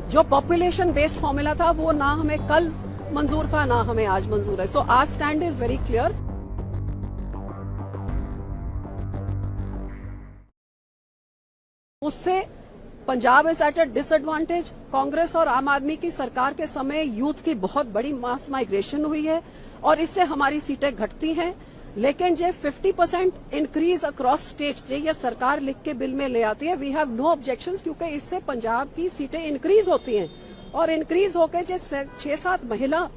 जो population based formula था वो ना हमें कल मंजूर था ना हमें आज मंजूर है। So our stand is very clear. उससे Punjab is at a disadvantage. Congress और आम आदमी की सरकार के समय यूथ की बहुत बड़ी मास माइग्रेशन हुई है और इससे हमारी सीटें घटती हैं। लेकिन जो 50% इंक्रीज अक्रॉस स्टेट्स ये सरकार लिख के बिल में ले आती है, वी हैव नो ऑब्जेक्शंस, क्योंकि इससे पंजाब की सीटें इंक्रीज होती हैं और इंक्रीज होकर जो 6-7 महिला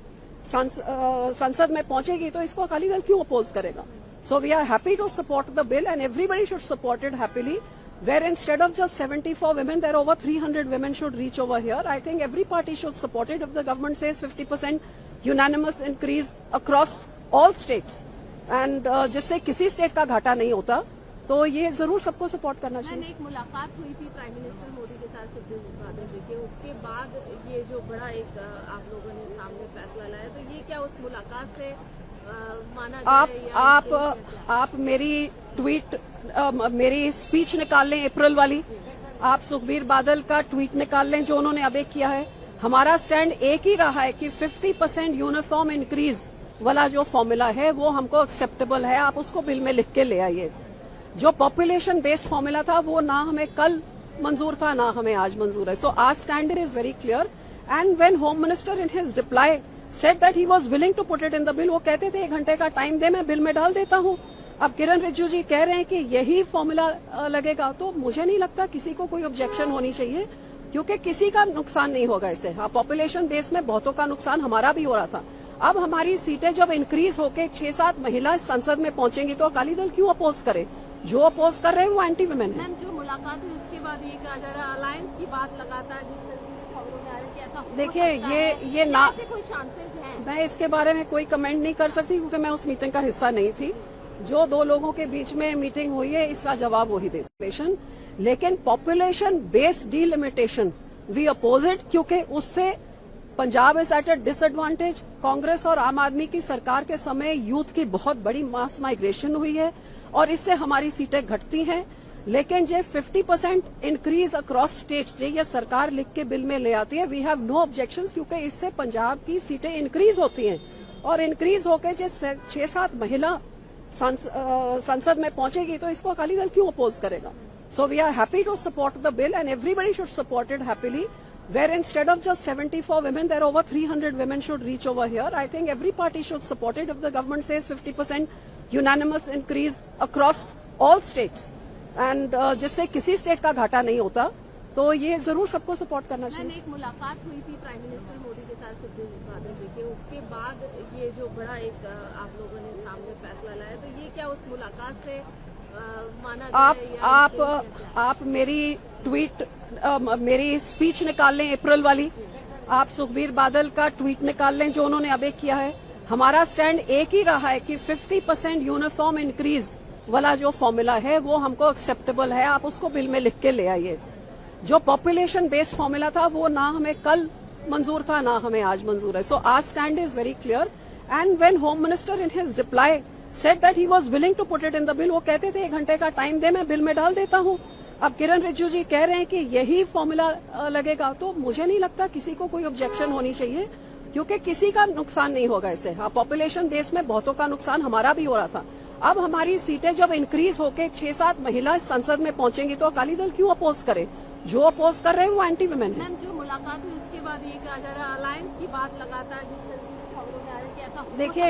संसद में पहुंचेगी तो इसको अकाली दल क्यों अपोज करेगा। So we are happy to support the bill and everybody should support it happily, where instead of just 74 women, there are over 300 women should reach over here. I think every party should support it if the government says 50% unanimous increase across all states. And जिससे किसी state का घाटा नहीं होता, तो ये जरूर सबको सपोर्ट करना चाहिए। एक मुलाकात हुई थी प्राइम मिनिस्टर मोदी के साथ सुप्रीम बादल जी के, उसके बाद ये जो बड़ा एक आप लोगों ने सामने फैसला लाया, तो ये क्या उस मुलाकात से आप मेरी ट्वीट मेरी स्पीच निकाल लें अप्रैल वाली, आप सुखबीर बादल का ट्वीट निकाल लें जो उन्होंने अब एक किया है। हमारा स्टैंड एक ही रहा है कि 50% यूनिफॉर्म इंक्रीज वाला जो फॉर्मूला है वो हमको एक्सेप्टेबल है, आप उसको बिल में लिख के ले आइए। जो पॉपुलेशन बेस्ड फॉर्मूला था वो ना हमें कल मंजूर था ना हमें आज मंजूर है। So our stand is very clear and when home minister in his reply said that he was willing to put it in the bill, वो कहते थे 1 घंटे का टाइम दे, मैं बिल में डाल देता हूँ। अब किरण रिजिजू जी कह रहे हैं कि यही फॉर्मूला लगेगा, तो मुझे नहीं लगता किसी को कोई ऑब्जेक्शन होनी चाहिए, क्योंकि किसी का नुकसान नहीं होगा इससे। हाँ, पॉपुलेशन बेस में बहुतों का नुकसान हमारा भी हो रहा था। अब हमारी सीटें जब इंक्रीज होकर 6-7 महिला संसद में पहुंचेंगी तो अकाली दल क्यों अपोज करे। जो अपोज कर रहे हैं वो एंटी वुमेन है। जो मुलाकात हुई उसके बाद ये कहा जा रहा है अलायंस की बात लगातार देखिए, ये ना कोई चांसेस हैं? मैं इसके बारे में कोई कमेंट नहीं कर सकती क्योंकि मैं उस मीटिंग का हिस्सा नहीं थी। जो 2 लोगों के बीच में मीटिंग हुई है इसका जवाब वही दे सकते। लेकिन population based delimitation we oppose it, क्योंकि उससे Punjab is at a disadvantage. Congress और आम आदमी की सरकार के समय यूथ की बहुत बड़ी मास माइग्रेशन हुई है और इससे हमारी सीटें घटती हैं। लेकिन जो 50% इंक्रीज अक्रॉस स्टेट्स ये सरकार लिख के बिल में ले आती है, वी हैव नो ऑब्जेक्शंस, क्योंकि इससे पंजाब की सीटें इंक्रीज होती हैं और इंक्रीज होकर जो 6-7 महिला संसद में पहुंचेगी तो इसको अकाली दल क्यों अपोज करेगा। So we are happy to support the bill and everybody should support it happily, where instead of just 74 women, there are over 300 women should reach over here. I think every party should support it if the government says 50% unanimous increase across all states. And जिससे किसी state का घाटा नहीं होता, तो ये जरूर सबको सपोर्ट करना चाहिए। एक मुलाकात हुई थी प्राइम मिनिस्टर मोदी के साथ सुप्रीम बादल जी के, उसके बाद ये जो बड़ा एक आप लोगों ने सामने फैसला लाया, तो ये क्या उस मुलाकात से आप मेरी ट्वीट मेरी स्पीच निकाल लें अप्रैल वाली, आप सुखबीर बादल का ट्वीट निकाल लें जो उन्होंने अब एक किया है। हमारा स्टैंड एक ही रहा है कि 50% यूनिफॉर्म इंक्रीज वाला जो फॉर्मूला है वो हमको एक्सेप्टेबल है, आप उसको बिल में लिख के ले आइए। जो पॉपुलेशन बेस्ड फॉर्मूला था वो ना हमें कल मंजूर था ना हमें आज मंजूर है। So our stand is very clear and when home minister in his reply said that he was willing to put it in the bill, वो कहते थे 1 घंटे का टाइम दे, मैं बिल में डाल देता हूँ। अब किरण रिजिजू जी कह रहे हैं कि यही फॉर्मूला लगेगा, तो मुझे नहीं लगता किसी को कोई ऑब्जेक्शन होनी चाहिए, क्योंकि किसी का नुकसान नहीं होगा इससे। हाँ, पॉपुलेशन बेस में बहुतों का नुकसान हमारा भी हो रहा था। अब हमारी सीटें जब इंक्रीज होकर 6-7 महिला संसद में पहुंचेंगी तो अकाली दल क्यों अपोज करे। जो अपोज कर रहे हैं वो एंटी वुमेन है। जो मुलाकात हुई उसके बाद ये कहा जा रहा है अलायंस की बात लगातार देखिए,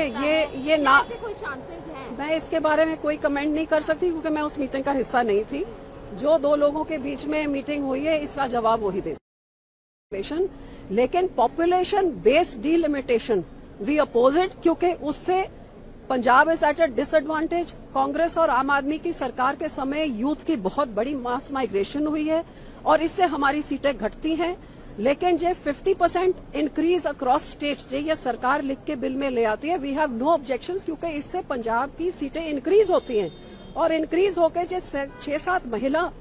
ये ना कोई चांसेस हैं? मैं इसके बारे में कोई कमेंट नहीं कर सकती क्योंकि मैं उस मीटिंग का हिस्सा नहीं थी। जो 2 लोगों के बीच में मीटिंग हुई है इसका जवाब वही दे सकते। लेकिन population based delimitation we oppose it, क्योंकि उससे Punjab is at a disadvantage. Congress और आम आदमी की सरकार के समय यूथ की बहुत बड़ी मास माइग्रेशन हुई है और इससे हमारी सीटें घटती हैं। लेकिन जो 50% इंक्रीज अक्रॉस स्टेट्स ये सरकार लिख के बिल में ले आती है, वी हैव नो ऑब्जेक्शंस, क्योंकि इससे पंजाब की सीटें इंक्रीज होती हैं और इंक्रीज होकर जो 6-7 महिला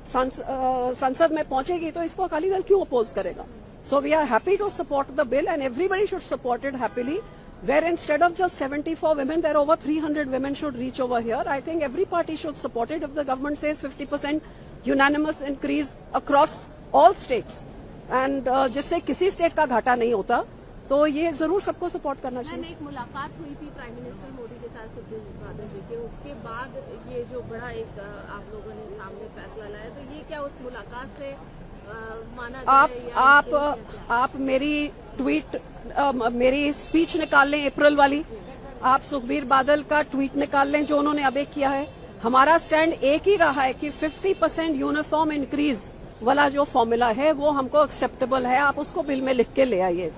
संसद में पहुंचेगी तो इसको अकाली दल क्यों अपोज करेगा। So we are happy to support the bill and everybody should support it happily, where instead of just 74 women, there are over 300 women should reach over here. I think every party should support it if the government says 50% unanimous increase across all states. And जिससे किसी state का घाटा नहीं होता, तो ये जरूर सबको सपोर्ट करना मैम, चाहिए। एक मुलाकात हुई थी प्राइम मिनिस्टर मोदी के साथ सुखबीर बादल जी के, उसके बाद ये जो बड़ा एक आप लोगों ने सामने फैसला लाया, तो ये क्या उस मुलाकात से माना जाए या आप मेरी ट्वीट मेरी स्पीच निकाल लें अप्रैल वाली, आप सुखबीर बादल का ट्वीट निकाल लें जो उन्होंने अभी किया है। हमारा स्टैंड एक ही रहा है कि 50% यूनिफॉर्म इंक्रीज वाला जो फॉर्मूला है वो हमको एक्सेप्टेबल है, आप उसको बिल में लिख के ले आइए।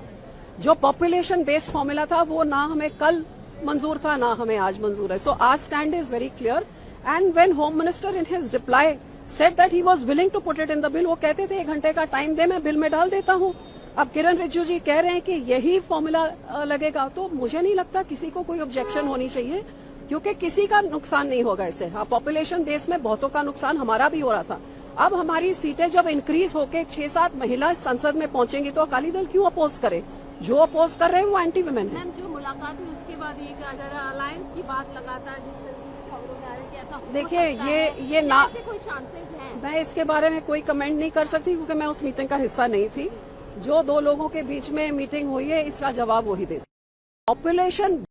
जो पॉपुलेशन बेस्ड फॉर्मूला था वो ना हमें कल मंजूर था ना हमें आज मंजूर है। So our stand is very clear and when home minister in his reply said that he was willing to put it in the bill, वो कहते थे 1 घंटे का टाइम दे, मैं बिल में डाल देता हूं। अब किरण रिजिजू जी कह रहे हैं कि यही फॉर्मूला लगेगा, तो मुझे नहीं लगता किसी को कोई ऑब्जेक्शन होनी चाहिए, क्योंकि किसी का नुकसान नहीं होगा इससे। हाँ, पॉपुलेशन बेस में बहुतों का नुकसान हमारा भी हो रहा था। अब हमारी सीटें जब इंक्रीज होके 6-7 महिला संसद में पहुंचेंगी तो अकाली दल क्यों अपोज करे? जो अपोज कर रहे हैं वो एंटी वुमेन है। मैम, जो मुलाकात हुई उसके बाद ये कहा जा रहा है अलायंस की बात लगातार जिस तरह की खबरों में आ रही है कि ऐसा हो देखिए, सकता है, ये ना, ऐसे कोई चांसेस हैं? मैं इसके बारे में कोई कमेंट नहीं कर सकती क्योंकि मैं उस मीटिंग का हिस्सा नहीं थी। जो 2 लोगों के बीच में मीटिंग हुई है इसका जवाब वही दे सकते। पॉपुलेशन